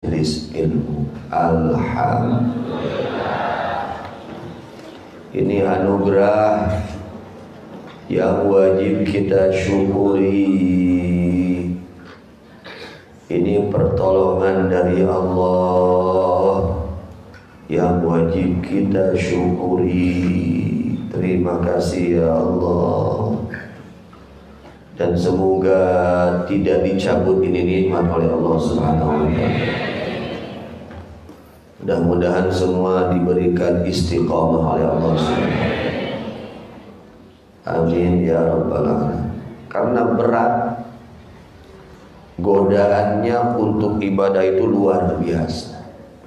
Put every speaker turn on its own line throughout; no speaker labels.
majelis ilmu. Alhamdulillah. Ini anugerah yang wajib kita syukuri. Ini pertolongan dari Allah yang wajib kita syukuri. Terima kasih ya Allah. Dan semoga tidak dicabut ini nikmat oleh Allah Subhanahu wa taala. Mudah-mudahan semua diberikan istiqamah oleh Allah Subhanahu wa taala. Amin ya rabbal alamin. Karena berat godaannya untuk ibadah itu luar biasa.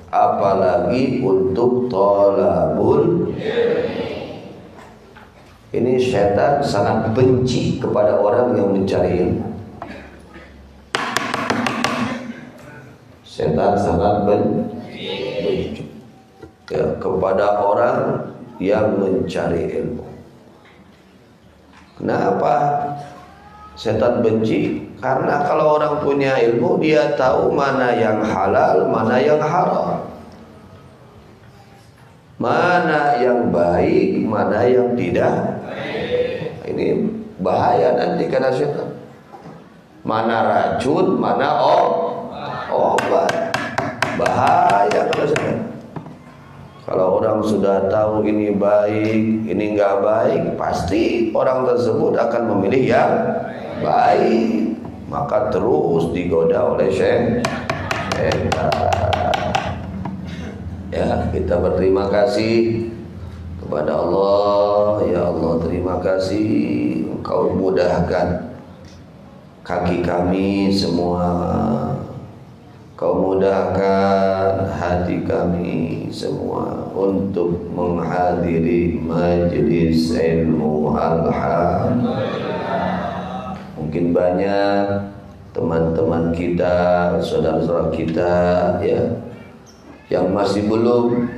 Apalagi untuk thalabul ilmi. Ini syaitan sangat benci kepada orang yang mencari ilmu. Syaitan sangat benci ya, kepada orang yang mencari ilmu. Kenapa syaitan benci? Karena kalau orang punya ilmu, dia tahu mana yang halal, mana yang haram, mana yang baik, mana yang tidak. Ini bahaya nanti karena syaitan. Mana racun, mana obat. Bahaya kalau syaitan. Kalau orang sudah tahu ini baik, ini enggak baik, pasti orang tersebut akan memilih yang baik. Maka terus digoda oleh syaitan. Ya, kita berterima kasih kepada Allah. Ya Allah, terima kasih Engkau mudahkan kaki kami semua. Kau mudahkan hati kami semua untuk menghadiri majlis ilmu. Alhamdulillah. Mungkin banyak teman-teman kita, saudara-saudara kita ya, yang masih belum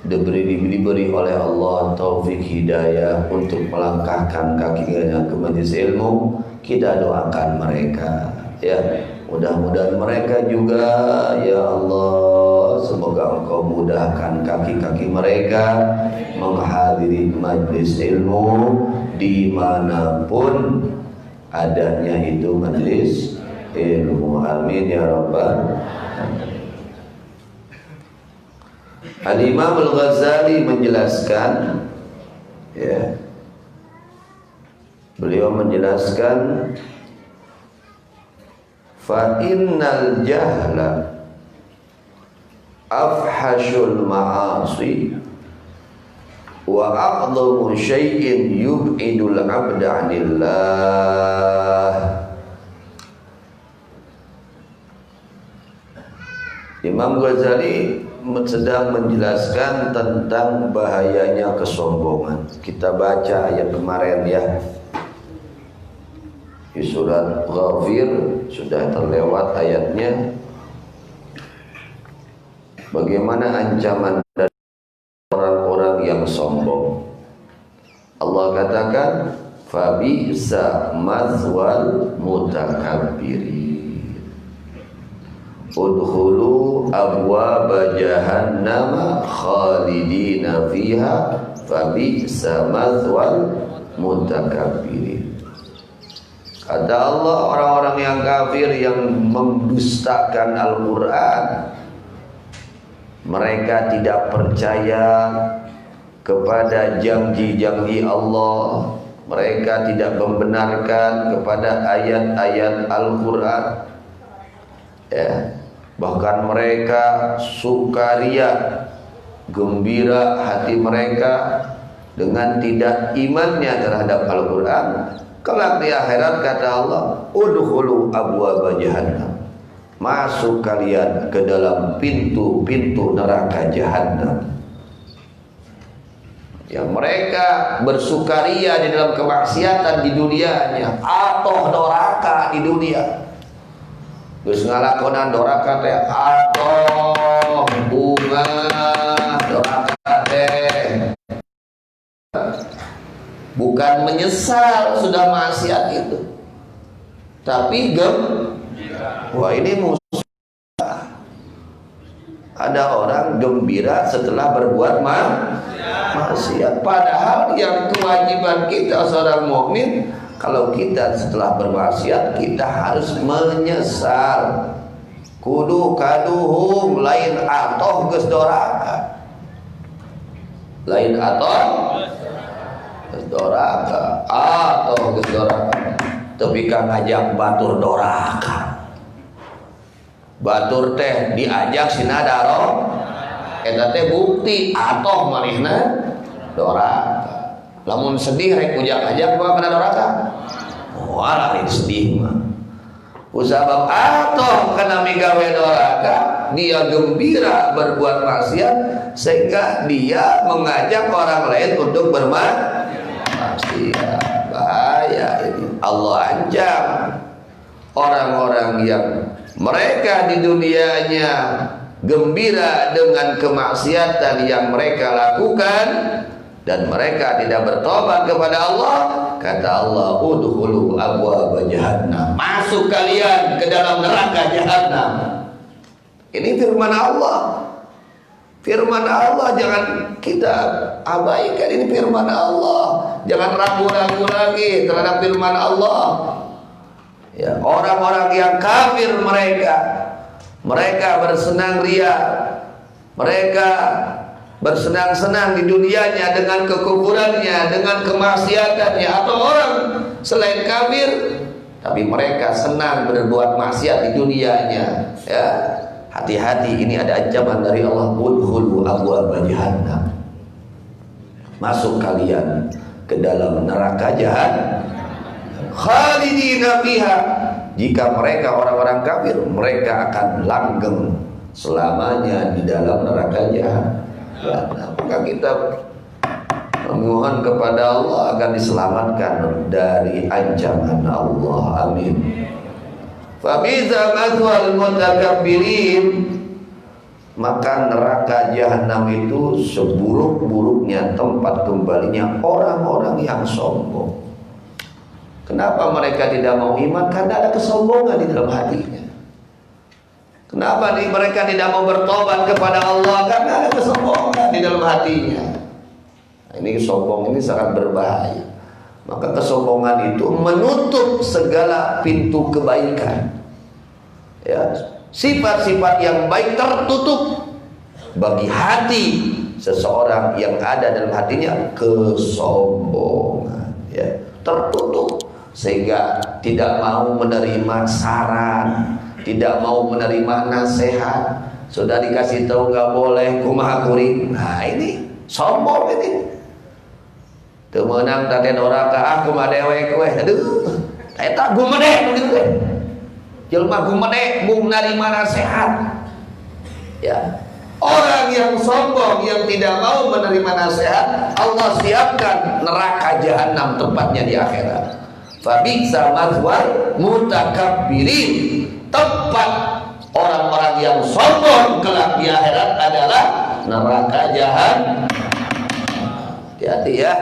diberi oleh Allah taufik hidayah untuk melangkahkan kakinya ke majlis ilmu. Kita doakan mereka ya, mudah-mudahan mereka juga ya Allah, semoga Engkau mudahkan kaki-kaki mereka menghadiri majlis ilmu dimanapun adanya itu majlis ilmu. Amin ya rabbal alamin. Al-Imam Al-Ghazali menjelaskan ya, beliau menjelaskan fa innal jahla afhashul ma'asi wa aqdamu syai'in yub'idul 'abda 'anillah. Imam Ghazali sedang menjelaskan tentang bahayanya kesombongan. Kita baca ayat kemarin ya, di surat Ghafir sudah terlewat ayatnya. Bagaimana ancaman dari orang-orang yang sombong. Allah katakan fabi'sa mazwal mutakabbirin. Udkhulu abwaba jahannam khalidina fiha fabi'sa mazwal mutakabbirin. Kata Allah, orang-orang yang kafir yang mendustakan Al-Quran, mereka tidak percaya kepada janji-janji Allah, mereka tidak membenarkan kepada ayat-ayat Al-Quran ya. Bahkan mereka sukaria, gembira hati mereka dengan tidak imannya terhadap Al-Quran. Kelak di akhirat kata Allah, udkhulu abwaba jahannam, masuk kalian ke dalam pintu-pintu neraka jahannam. Yang mereka bersukaria di dalam kemaksiatan di dunianya, atau neraka di dunia. Terus ngalakonan doraka teh atau bunga doraka teh, bukan menyesal sudah maksiat itu, tapi wah ini musuh. Ada orang gembira setelah berbuat maksiat. Padahal yang kewajiban kita seorang mukmin, kalau kita setelah bermaksiat kita harus menyesal. Kudu kaduhum lain atoh geus doraka. Lain atoh geus doraka. Atoh geus doraka. Tapi kan ngajak batur doraka. Batur teh diajak sinadaro eta teh bukti atoh manehna doraka. Lamun sedih rek ujak-ajak bawa kana doraka. Walah sedih mah. Usabab atoh kana migawe doraka, dia gembira berbuat maksiat sehingga dia mengajak orang lain untuk bermaksiat. Bahaya ini. Allah ancam orang-orang yang mereka di dunianya gembira dengan kemaksiatan yang mereka lakukan dan mereka tidak bertobat kepada Allah. Kata Allah, udkhulu abwaaba jahannam. Masuk kalian ke dalam neraka jahannam. Ini firman Allah. Firman Allah jangan kita abaikan. Ini firman Allah. Jangan ragu-ragu lagi terhadap firman Allah. Ya, orang-orang yang kafir mereka bersenang ria, mereka bersenang-senang di dunianya dengan kekufurannya, dengan kemaksiatannya. Atau orang selain kafir tapi mereka senang berbuat maksiat di dunianya. Ya, hati-hati, ini ada ancaman dari Allah. Udkhulu abwaaba jahannam. Masuk kalian ke dalam neraka jahannam. Khalidina fiha. Jika mereka orang-orang kafir, mereka akan langgeng selamanya di dalam neraka jahannam. Maka kita memohon kepada Allah agar diselamatkan dari ancaman Allah. Amin. Fa biza mathwal mutakabbirin. Maka neraka jahannam itu seburuk-buruknya tempat kembalinya orang-orang yang sombong. Kenapa mereka tidak mau iman? Karena ada kesombongan di dalam hatinya. Kenapa mereka tidak mau bertobat kepada Allah? Karena ada kesombongan di dalam hatinya. Nah, ini sombong ini sangat berbahaya. Maka kesombongan itu menutup segala pintu kebaikan. Ya, sifat-sifat yang baik tertutup bagi hati seseorang yang ada dalam hatinya kesombongan. Ya, tertutup. Sehingga tidak mau menerima saran, tidak mau menerima nasihat. Sudah dikasih tahu nggak boleh, kumaha kuring. Nah ini sombong ini. Temenang tadi doraka aku mah dewek weh. Aduh, eta gumede gitu teh. Jelema gumede mung narima nasihat. Ya. Orang yang sombong yang tidak mau menerima nasihat, Allah siapkan neraka jahanam tempatnya di akhirat. Fabisa mathwal mutakabbirin. Tempat orang-orang yang sombong kelak di akhirat adalah neraka jahannam. Hati-hati ya,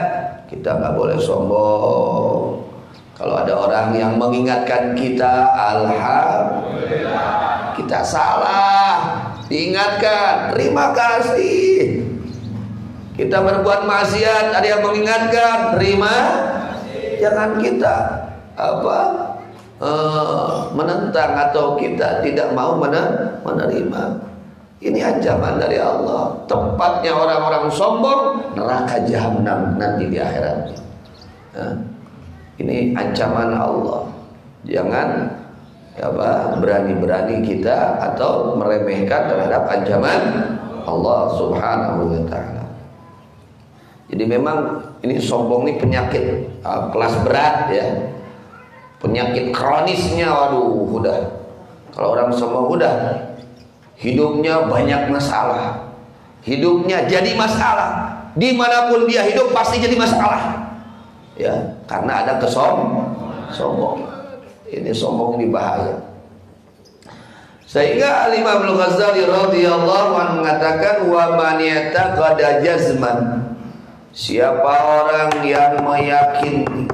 kita nggak boleh sombong. Kalau ada orang yang mengingatkan kita, alhamdulillah. Kita salah, diingatkan, terima kasih. Kita berbuat maksiat, ada yang mengingatkan, terima. Jangan kita menentang atau kita tidak mau menerima. Ini ancaman dari Allah. Tempatnya orang-orang sombong neraka jahanam nanti di akhirat. Ini ancaman Allah. Jangan berani-berani kita atau meremehkan terhadap ancaman Allah Subhanahu wa taala. Jadi memang ini sombong ini penyakit kelas berat ya. Penyakit kronisnya, waduh, udah. Kalau orang sombong udah hidupnya banyak masalah. Hidupnya jadi masalah. Dimanapun dia hidup pasti jadi masalah. Ya, karena ada sombong. Ini sombong ini bahaya. Sehingga Imam Al-Ghazali radhiyallahu anhu mengatakan wa man yataqada jazman. Siapa orang yang meyakini,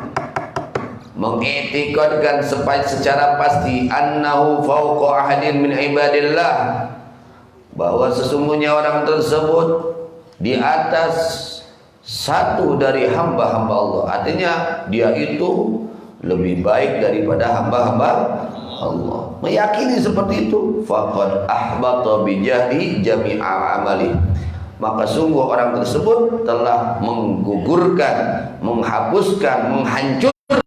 bahwa sesungguhnya orang tersebut di atas satu dari hamba-hamba Allah. Artinya dia itu lebih baik daripada hamba-hamba Allah. Meyakini seperti itu, faqad ahbata bijahdi jami'a amali. Maka sungguh orang tersebut telah menggugurkan, menghapuskan, menghancurkan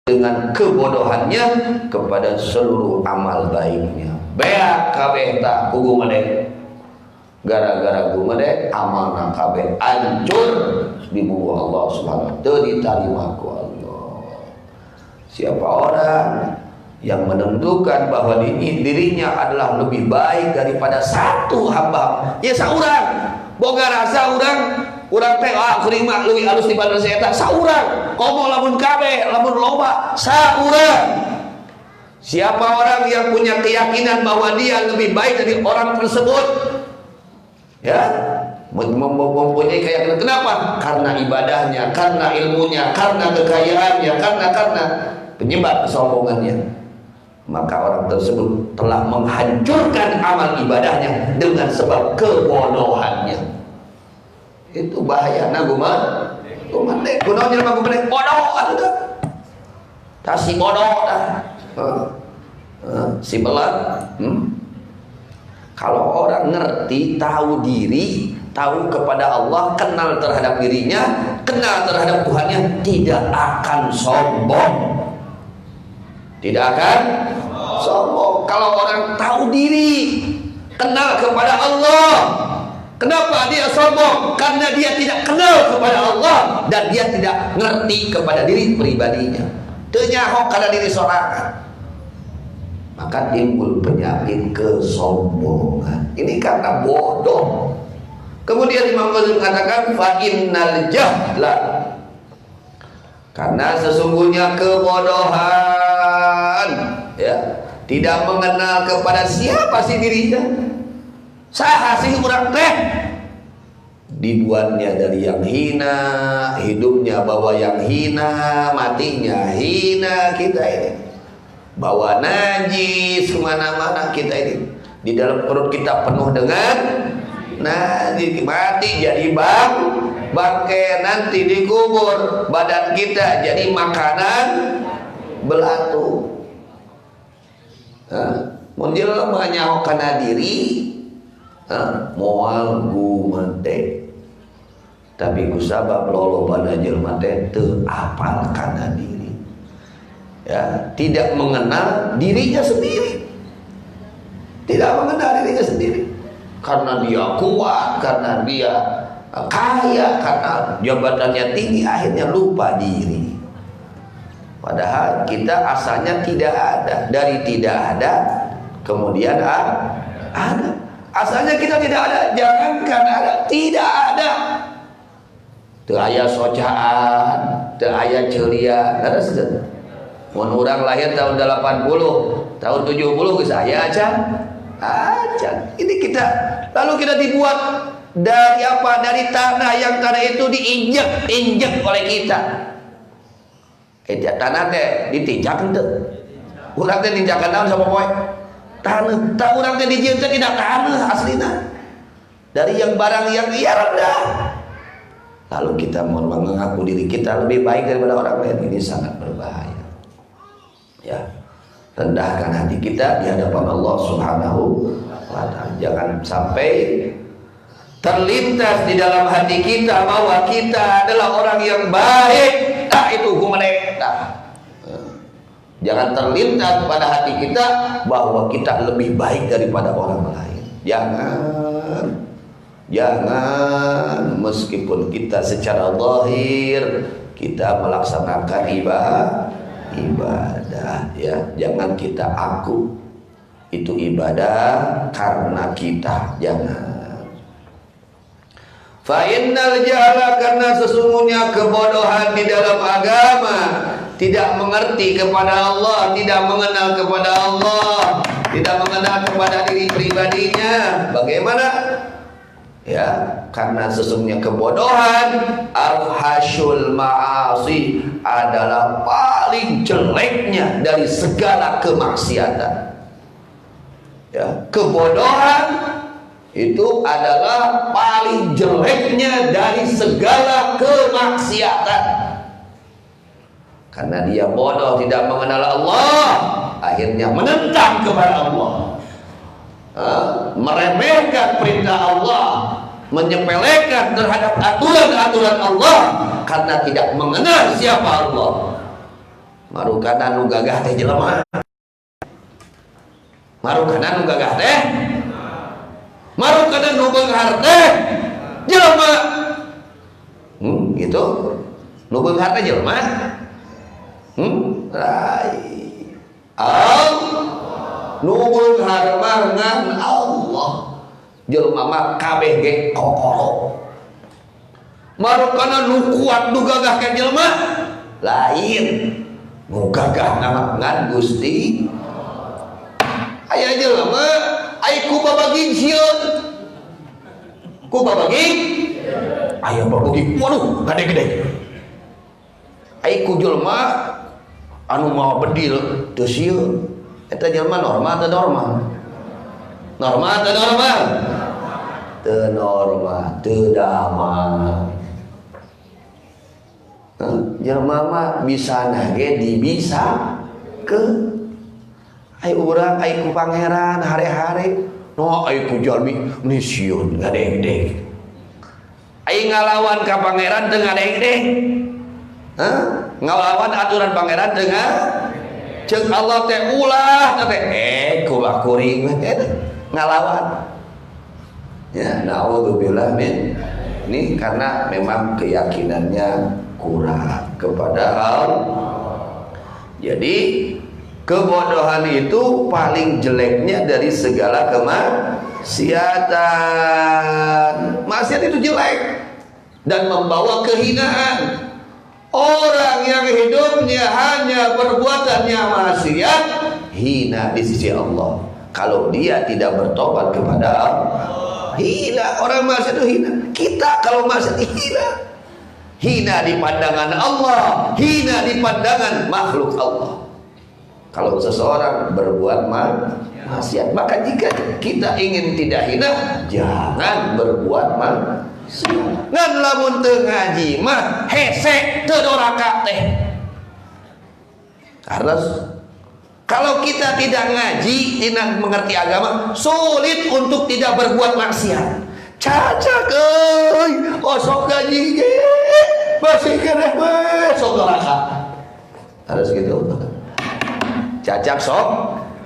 dengan kebodohannya kepada seluruh amal baiknya. Beak kabeh tak kugu made. Gara-gara kugu made amalna kabeh hancur di buku Allah Subhanahu wa taala, diterima ku Allah. Siapa orang yang menentukan bahwa dirinya adalah lebih baik daripada satu hamba, ya saurang boga rasa urang teh kuring mah leuwih alus dibanding si eta, saurang komo lamun kabeh lamun loba saurang. Siapa orang yang punya keyakinan bahwa dia lebih baik dari orang tersebut, ya mempunyai keyakinan, kenapa? Karena ibadahnya, karena ilmunya, karena kekayaannya, karena penyebab kesombongannya, maka orang tersebut telah menghancurkan amal ibadahnya dengan sebab kebodohannya. Itu bahaya na guman dek kunaon jelema guman bodoh atuh teh tah si bodoh dah si belat. Kalau orang ngerti, tahu diri, tahu kepada Allah, kenal terhadap dirinya, kenal terhadap Tuhannya, tidak akan sombong. Tidak akan sombong. Kalau orang tahu diri, kenal kepada Allah, kenapa dia sombong? Karena dia tidak kenal kepada Allah dan dia tidak ngerti kepada diri pribadinya. Teu nyaho kana diri sorangan. Maka timbul penyakit kesombongan. Ini karena bodoh. Kemudian Imam Ghazali mengatakan fa innal jahla, karena sesungguhnya kebodohan, ya, tidak mengenal kepada siapa sih dirinya. Saha sih urang teh? Dibuatnya dari yang hina, hidupnya bawa yang hina, matinya hina kita ini. Bawa najis kemana-mana kita ini. Di dalam perut kita penuh dengan najis, mati jadi bangkai, nanti dikubur badan kita jadi makanan belatu. Munjil menyaho kana diri, moal gumante. Tapi kusabab lolobana jelema teh teu apal kana diri. Ya, tidak mengenal dirinya sendiri, tidak mengenal dirinya sendiri, karena dia kuat, karena dia kaya, karena jabatannya tinggi, akhirnya lupa diri. Padahal kita asalnya tidak ada, dari tidak ada kemudian ada. Asalnya kita tidak ada, jangankan ada, tidak ada. Teu aya socaan, teu aya celia, ada saja. Mun urang lahir tahun 80, tahun 70 geus aya acan. Ini kita, lalu kita dibuat dari apa? Dari tanah yang tanah itu diinjek oleh kita. Tanah teh ditinjak henteu. Urang teh ninjakan naon sama poe? Tanah. Tah urang teh dijieun teh tidak tanah aslina. Dari yang barang yang rendah. Lalu kita mau mengaku diri kita lebih baik daripada orang lain, ini sangat berbahaya. Ya, rendahkan hati kita di hadapan Allah Subhanahu wa ta'ala. Jangan sampai terlintas di dalam hati kita bahwa kita adalah orang yang baik. Itu gumane. Jangan terlintas pada hati kita bahwa kita lebih baik daripada orang lain. Jangan meskipun kita secara zahir kita melaksanakan ibadah, ya, jangan kita aku itu ibadah karena kita, jangan. Fa innal jahla, karena sesungguhnya kebodohan di dalam agama, tidak mengerti kepada Allah, tidak mengenal kepada Allah, tidak mengenal kepada diri pribadinya. Bagaimana? Ya, karena sesungguhnya kebodohan, al-hasyul ma'asi, adalah paling jeleknya dari segala kemaksiatan. Ya, kebodohan itu adalah paling jeleknya dari segala kemaksiatan. Karena dia bodoh, tidak mengenal Allah, akhirnya menentang kepada Allah, meremehkan perintah Allah, menyepelekan terhadap aturan-aturan Allah karena tidak mengenal siapa Allah. Marukana nu gagah teh jelema, marukana nu gagah teh, marukana nu beunghar teh jelema, gitu, nu beunghar teh jelema, nu beunghar mah ngan Allah, jelema mah kabeh ge kokoro. Marukana nu kuat nu gagah ka jelema lain, nu gagah nama ngan Gusti. Aya jelema ai ku babaging sieun, ku babaging aya babaging waduh gede-gede. Ai ku jelema anu mau bedil teu sieun, eta jelema normal teu normal? Normal teu normal? Teu normal, teu damai. Jelema mah bisa nage dibisa ke ai urang ai ku pangeran hare-hare no ai ku jalmi nisieun gadeng-deng ai ngalawan ka pangeran teu gadeng-deng ngalawan aturan pangeran teu ceuk Allah teh ulah teh kulah kuring ngalawan ya. Naudzubillah min ini karena memang keyakinannya kurang kepada Allah. Jadi kebodohan itu paling jeleknya dari segala kemaksiatan. Maksiat itu jelek dan membawa kehinaan. Orang yang hidupnya hanya perbuatannya maksiat hina di sisi Allah. Kalau dia tidak bertobat kepada Allah, hina. Orang maksiat itu hina. Kita kalau maksiat hina. Hina di pandangan Allah, hina di pandangan makhluk Allah. Kalau seseorang berbuat maksiat, maka jika kita ingin tidak hina, jangan berbuat maksiat. Ngan lamun teu ngaji mah hese teu doraka teh. Karena kalau kita tidak ngaji, tidak mengerti agama, sulit untuk tidak berbuat maksiat. Cacak euy, osok gaji ge masih keneh we sok doraka. Harus gitu. Cacak sok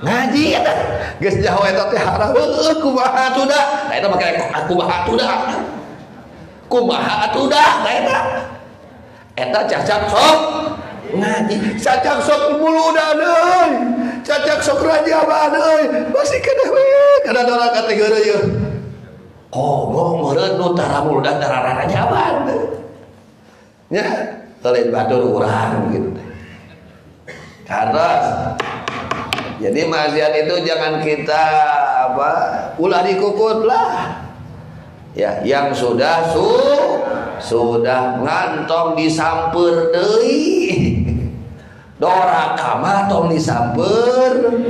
ngaji eta. Geus jauh eta teh hareuh kumaha atuh da. Eta make kumaha atuh da. Kumaha atuh da eta. Eta cacak sok ngaji, cacak sok muludan euy. Cacak sok rajaban euy. Masih keneh we kada doraka teh geureuh yeuh. Ngomong meureun nu tara muludan tara rajaban. Ya, lain batur urang gitu teh. Karena jadi maksiat itu jangan kita ulah dikukut lah. Ya, yang sudah ngantong disamper deui. Doraka mah tong disamper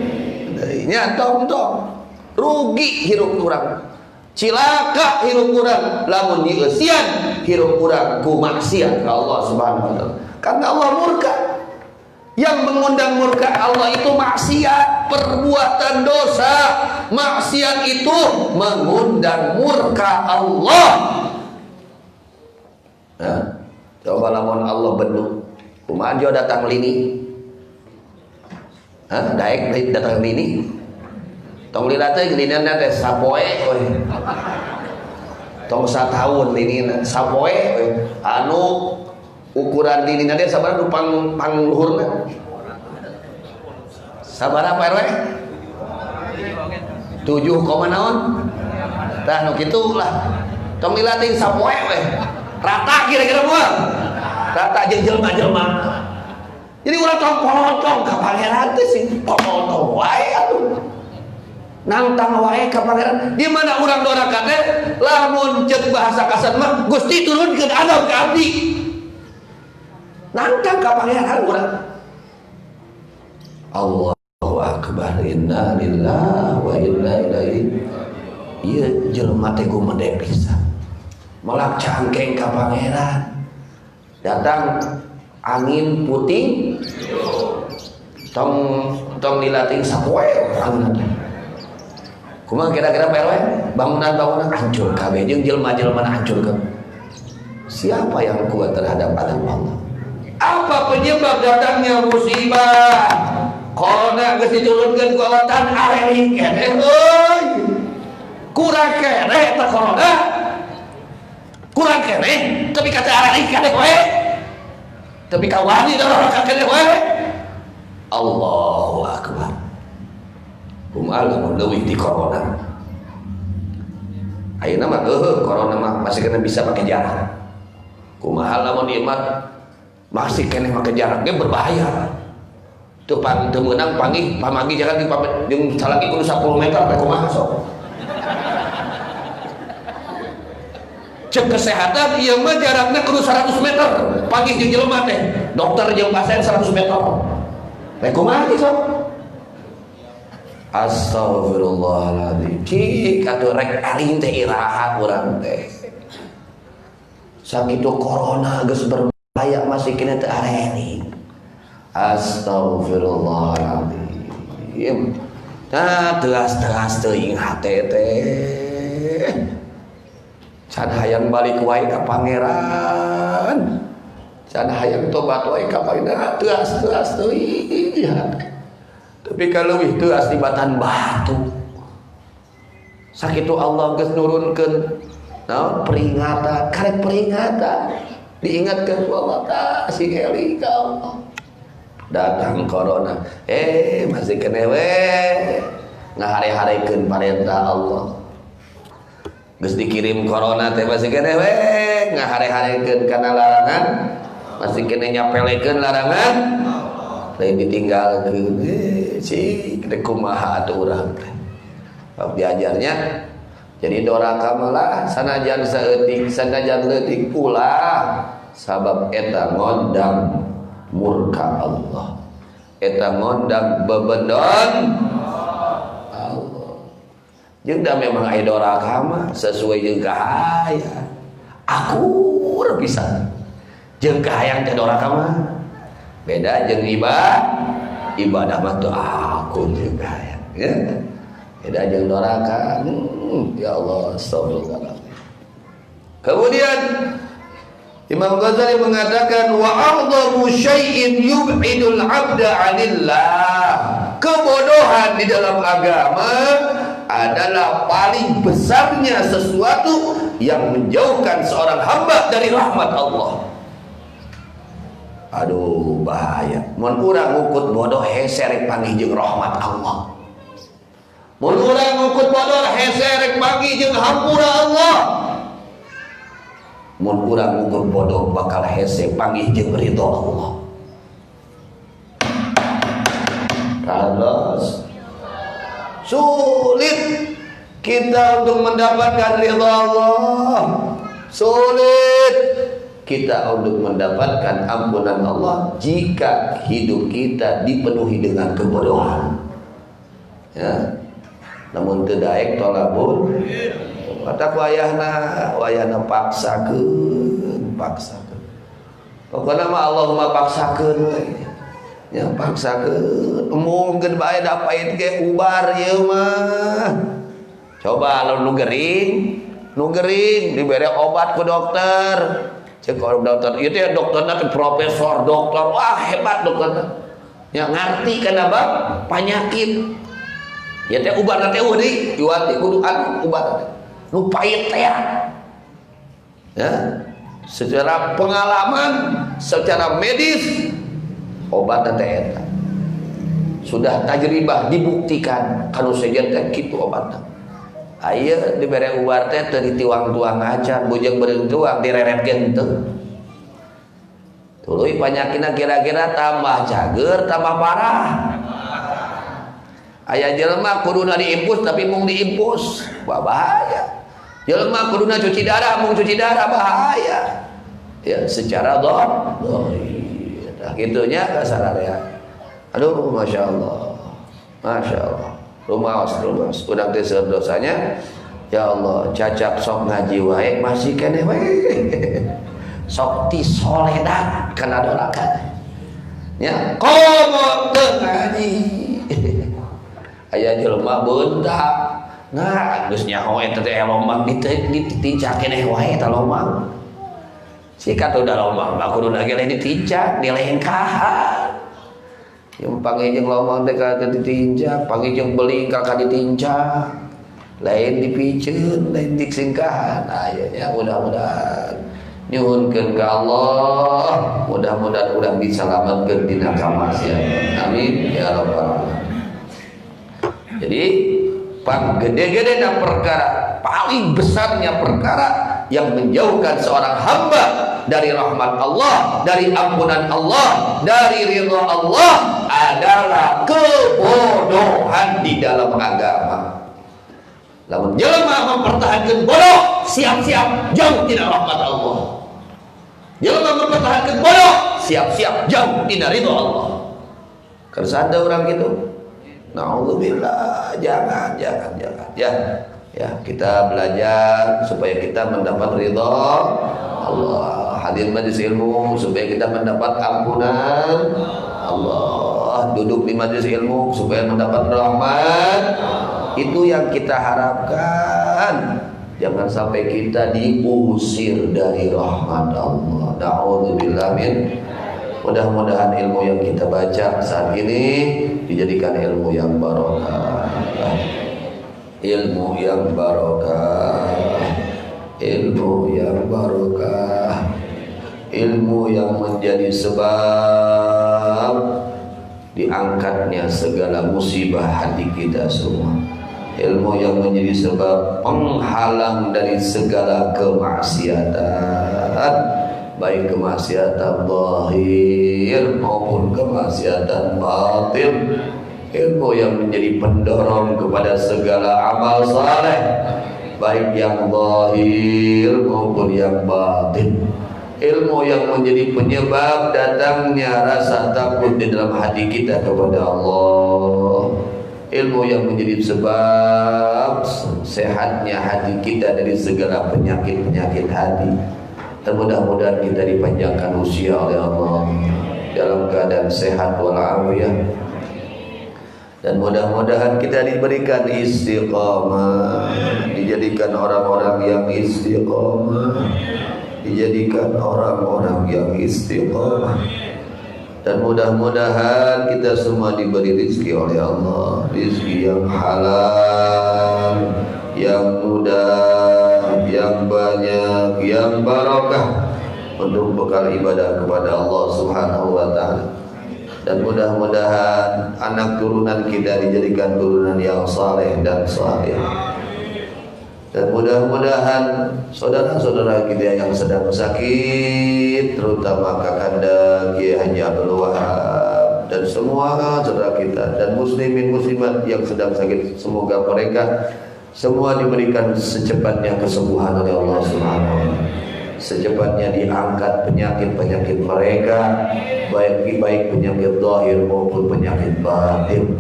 deui nya tong rugi hirup urang. Cilaka hirup urang lamun dieusian hirup urang ku maksiat ka Allah Subhanahu wa taala. Karena Allah murka. Yang mengundang murka Allah itu maksiat, perbuatan dosa. Maksiat itu mengundang murka Allah. Nah, coba lamun Allah bendu, kumaha jo datang lini? Daek datang lini. Tong lila teh gelinana teh sapoe we. Tong sataun linina sapoe we. Anu ukuran linina teh sabaraha nu pangluhurna? Sabaraha Pak RW? 7, naon? Tah nu kitu lah. Tong lila teh sapoe we. Rata kira-kira moal. Rata jeung jelema-jelema. Jadi urang tong potong ka pangeran teh sing potong wae atuh. Nantang wae ka pangeran. Di mana urang doraka teh lamun ceuk bahasa kasar mah Gusti turunkeun adab ka abdi. Nantang ka pangeran urang. Allahu akbar. Inna lillahi wa inna ilaihi. Iya jelema teh gumede pisan. Melak cangkeng ka pangeran. Datang angin puting tong dilatih sapoe angin. Kumaha kira-kira PRW bangunan-bangunan hancur kabeh jeung jelema-jelema hancurkeun. Siapa yang kuat terhadap azab Allah? Apa penyebab datangnya musibah? Corona geus diturunkeun ku Allah tan areli keneh euy. Kurang keneh teh corona. Kurang keneh tapi kata areli keneh we. Tapi kawani dah keneh we. Allahu akbar. Kumaha lamun leuwih di corona. Ayeuna mah corona mah masih kena bisa pakai jarak. Kumaha lamun ieu mah masih kena pakai jarak ge berbahaya. Teu menang panggih pamagi jangan jeung salaki kudu 10 meter teh kumaha sok. Cek kesehatan ieu mah jarakna kudu 100 meter. Panggih jeung jelema teh, dokter jeung pasien 100 meter. Teh kumaha sok? Astagfirullahaladzim. Cik atuh rek aing teh iraha urang teh. Sakitu corona geus berbahaya masih kena teu areni. Astagfirullahaladzim. Nah, teas-teas teuing hate teh. Can hayang balik wae ka pangeran. Can hayang tobat wae ka pangeran. Teas-teas teuing. Tapi kalau itu asibatan batu sakitu Allah geus nurunkeun naon peringatan karek peringatan diingatkan Allah ta si heli ka Allah datang corona masih kene we ngahare-harekeun parentah Allah geus dikirim corona teh masih kene we ngahare-harekeun kana larangan masih kene nyapelekeun larangan lain ditinggalkeun cik teh kumaha atuh urang teh diajarnya jadi doraka malah sanajan saeutik sanajan leutik ulah sabab eta ngondang murka Allah eta ngondang bebendon Allah jeung da memang aya doraka mah sesuai jeung kahaya akur pisan jeung kahayang teh doraka mah beda jeung ibadah mah teu akun juga ya. Beda jeung doraka. Ya Allah, astagfirullah. Kemudian Imam Ghazali mengatakan wa a'dhamu syai'in yub'idul 'abda 'anillah. Kebodohan di dalam agama adalah paling besarnya sesuatu yang menjauhkan seorang hamba dari rahmat Allah. Aduh bahaya mun urang ngukut bodoh hese rek panggih jeung rahmat Allah mun urang ngukut bodoh hese rek panggih jeung hampura Allah mun urang ngukut bodoh bakal hese panggih jeung ridho Allah terus sulit kita untuk mendapatkan ridho Allah sulit kita untuk mendapatkan ampunan Allah jika hidup kita dipenuhi dengan kebodohan. Ya. Namun teu daek tolabun. Kata wayahna paksakeun. Pokona mah Allahumma paksakeun we. Ya paksakeun. Mungkin bae dapain ge ubar ieu mah. Coba lamun nu gering dibere obat ku dokter. Cek orang dokter, itu ya dokternya kan profesor, dokter, wah hebat dokternya. Yang ngerti kan apa? Penyakit. Ya teh ubat teh eueuh iwati kudu anu ubat. Nu pait teh. Ya. Secara pengalaman, secara medis obat teh eta. Sudah tajribah dibuktikan kanu sejen teh kitu obatna. Ayo dibere ubar teh teu ditiwang-tuang acan bujang beureung tuang direretkeun teu. Tuluy panyakitna kira-kira tambah cager tambah parah. Aya jelema kuduna diimpus tapi mung diimpus, bahaya. Jelema kuduna cuci darah mung cuci darah bahaya. Ya secara dhahir. Nah kitunya kasararea. Aduh masyaallah. Masyaallah. Rumaos udang teh seueur dosanya Ya Allah, cacap sok ngaji wae masih kene wae. Sok ti soledat kana dorakan. Ya, komo teu ngaji. Aya jelema beuntak. Nah, geus nyaho eta teh lombang ditincak keneh wae eta lombang. Sikat udah lombang, mah kudu lagi ditincak, dilengkahan. Yang panggil lombang teh kagak ditinjak, panggil yang beling kagak ditinjak. Lain dipiceun, lain disingkahan. Ayeuna mudah-mudahan nyuhunkeun ka Allah, mudah-mudahan urang disalametkeun dina kamaksiatan. Amin ya rabbal alamin. Jadi panggede-gedena perkara, paling besarnya perkara yang menjauhkan seorang hamba dari rahmat Allah, dari ampunan Allah, dari ridha Allah adalah kebodohan di dalam agama. Lamun jelema mempertahankan bodoh, siap-siap jauh tina rahmat Allah. Jelema mempertahankan bodoh, siap-siap jauh tina ridha Allah. Kersa ada orang gitu. Naudzubillah, jangan. Ya, kita belajar supaya kita mendapat ridha Allah. Hadir majelis ilmu supaya kita mendapat ampunan Allah. Duduk di majelis ilmu supaya mendapat rahmat. Itu yang kita harapkan. Jangan sampai kita diusir dari rahmat Allah. Naudzubillah min. Mudah-mudahan ilmu yang kita baca saat ini dijadikan ilmu yang barokah. Ilmu yang barokah. Ilmu yang barokah. Ilmu yang menjadi sebab diangkatnya segala musibah hati kita semua. Ilmu yang menjadi sebab penghalang dari segala kemaksiatan, baik kemaksiatan zahir maupun kemaksiatan batin. Ilmu yang menjadi pendorong kepada segala amal saleh, baik yang zahir maupun yang batin. Ilmu yang menjadi penyebab datangnya rasa takut di dalam hati kita kepada Allah. Ilmu yang menjadi sebab sehatnya hati kita dari segala penyakit-penyakit hati. Dan mudah-mudahan kita dipanjangkan usia oleh Allah dalam keadaan sehat walafiat. Dan mudah-mudahan kita diberikan istiqamah, dijadikan orang-orang yang istiqamah, dijadikan orang-orang yang istiqamah. Dan mudah-mudahan kita semua diberi rizki oleh Allah, rizki yang halal, yang mudah, yang banyak, yang barakah untuk bekal ibadah kepada Allah Subhanahu wa taala. Dan mudah-mudahan anak turunan kita dijadikan turunan yang saleh dan saleh. Dan mudah-mudahan saudara-saudara kita yang sedang sakit, terutama Kakanda Kiai Haji Abdul Wahab dan semua saudara kita dan muslimin muslimat yang sedang sakit, semoga mereka semua diberikan secepatnya kesembuhan oleh Allah Subhanahu wa taala. Secepatnya diangkat penyakit-penyakit mereka, baik penyakit zahir maupun penyakit batin.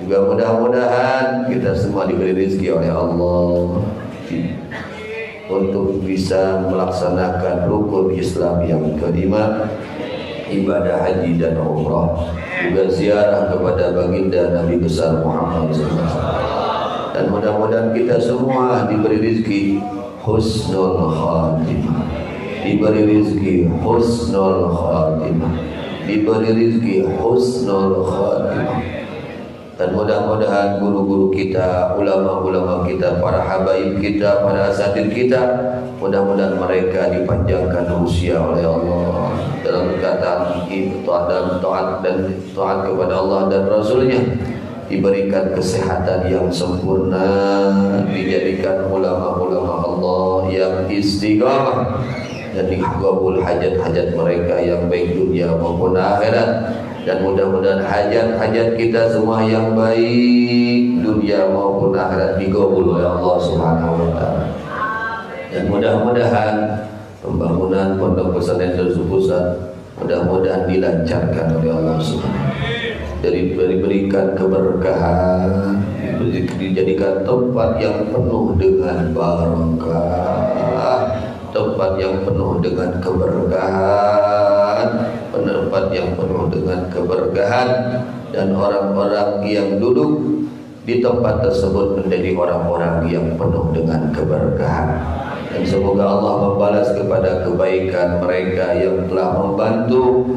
Juga mudah-mudahan kita semua diberi rezeki oleh Allah untuk bisa melaksanakan rukun Islam yang kelima, ibadah haji dan umrah, juga ziarah kepada baginda Nabi besar Muhammad SAW. Dan mudah-mudahan kita semua diberi rezeki husnul khatimah, diberi rezeki husnul khatimah, diberi rezeki husnul khatimah. Dan mudah-mudahan guru-guru kita, ulama-ulama kita, para habaib kita, para asatidz kita, mudah-mudahan mereka dipanjangkan usia oleh Allah dalam perkataan taat kepada Allah dan Rasulnya, diberikan kesehatan yang sempurna, dijadikan ulama-ulama Allah yang istiqamah, dan dikabul hajat-hajat mereka yang baik dunia maupun akhirat. Dan mudah-mudahan hajat-hajat kita semua yang baik dunia maupun akhirat dikabul oleh Allah Subhanahu wa taala. Dan mudah-mudahan pembangunan pondok pesantren Darul Pusat mudah-mudahan dilancarkan oleh Allah Subhanahu wa taala, diberikan keberkahan, dijadikan tempat yang penuh dengan barokah, tempat yang penuh dengan keberkahan, tempat yang penuh dengan keberkahan, dan orang-orang yang duduk di tempat tersebut menjadi orang-orang yang penuh dengan keberkahan. Dan semoga Allah membalas kepada kebaikan mereka yang telah membantu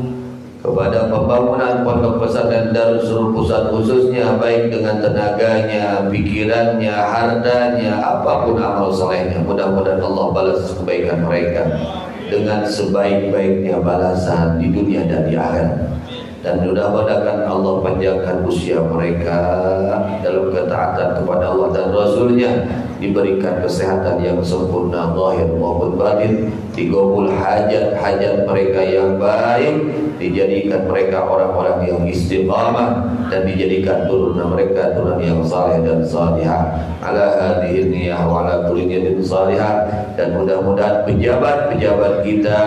kepada pembangunan pondok pesantren Darus Surur Pusat khususnya, baik dengan tenaganya, pikirannya, hartanya, apapun amal solehnya. Mudah-mudahan Allah balas kebaikan mereka dengan sebaik-baiknya balasan di dunia dan di akhirat. Dan mudah-mudahan Allah panjangkan usia mereka dalam ketaatan kepada Allah dan Rasulnya, diberikan kesehatan yang sempurna zahir maupun batin, digabul hajat-hajat mereka yang baik, dijadikan mereka orang-orang yang istiqamah, dan dijadikan turunan mereka turunan yang saleh dan salihah. Ala hadhihi niyah wa ala kulli niyatin salihah. Dan mudah-mudahan pejabat-pejabat kita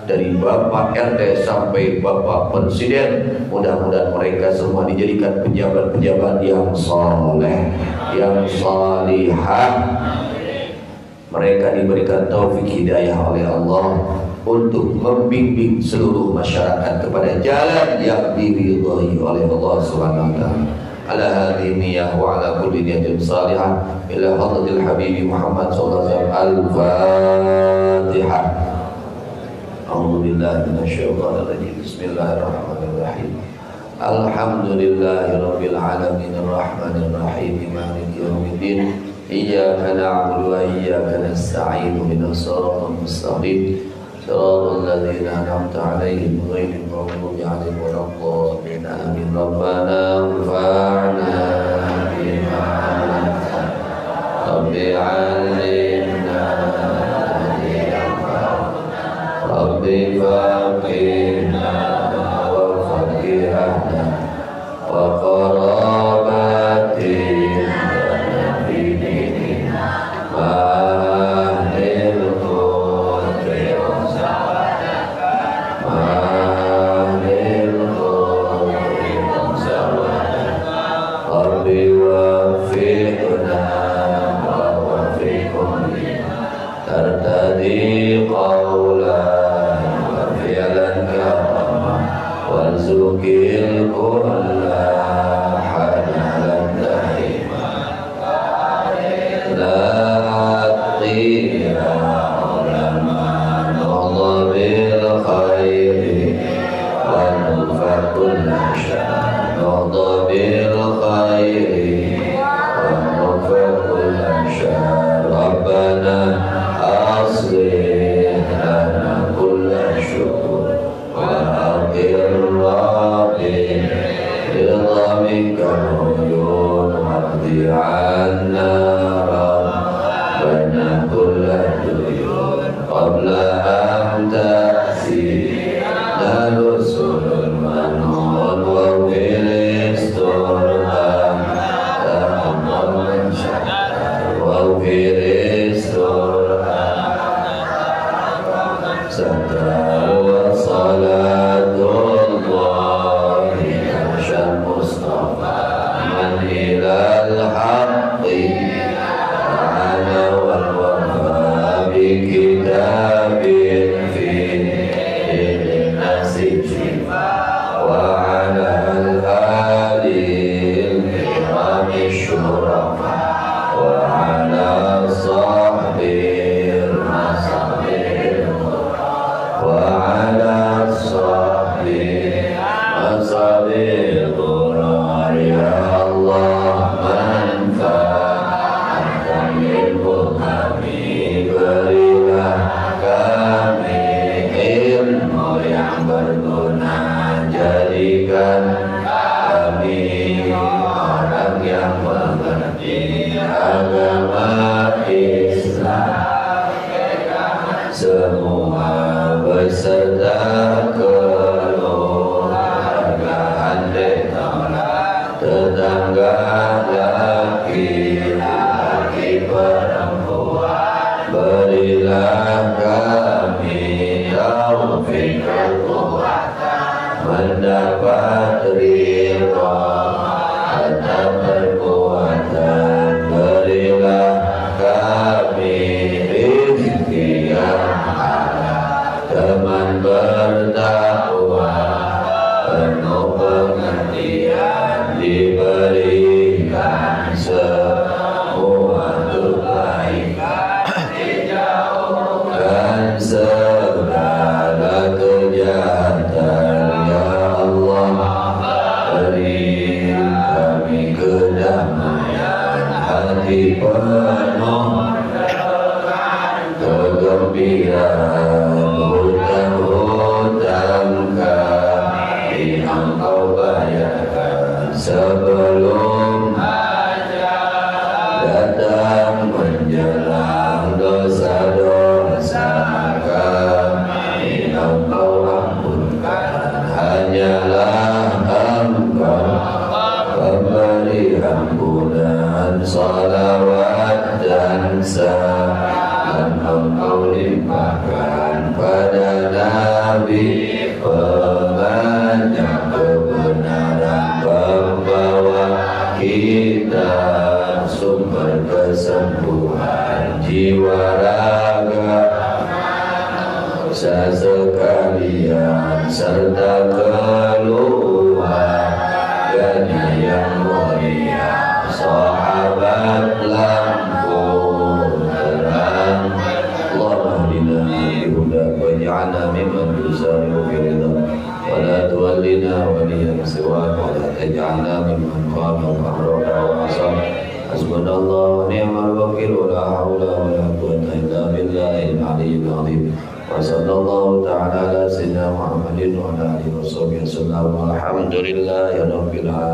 dari Bapak RT sampai Bapak Presiden, mudah-mudahan mereka semua dijadikan pejabat-pejabat yang saleh, yang salihah. Mereka diberikan taufik hidayah oleh Allah untuk membimbing seluruh masyarakat kepada jalan yang diridhai oleh Allah Subhanahu wa taala. Ala hadhihi niyyah wa ala kulli niyatin salihah ila hadratil habib Muhammad sallallahu alaihi wasallam. Al-Fatihah. A'udzu billahi minasyaitonir rajim. Bismillahirrahmanirrahim. Alhamdulillahirabbil alamin arrahmanir rahim maliki yaumiddin. Iyyaka na'budu wa iyyaka nasta'in ihdinas siratal mustaqim. Shiratal ladzina an'amta 'alaihim ghairil maghdubi 'alaihim waladdallin. Amin. Rabbana anfa'na bima 'allamtana Rabbi 'allimna Rabbi faqihna wa faqihna wa qarabatina mendapat ridha, harta berkuatan kesembuhan jiwa raga sesekalian serta keluarganya yang mulia, sahabat lampu terang. Allahumma hdina bihudak waj'alna mimman tusari'u fi ridha wa la tuwallina waliyan siwak wa la taj'alna mimman khana amraka wa asam. Hasbunallahu wa ni'mal wakil wa la hawla wa la quwwata illa billahil aliyyil azim. Wa sallallahu ta'ala ala sayyidina Muhammadin wa ala alihi wa sahbihi wasallam. Alhamdulillahi rabbil alamin.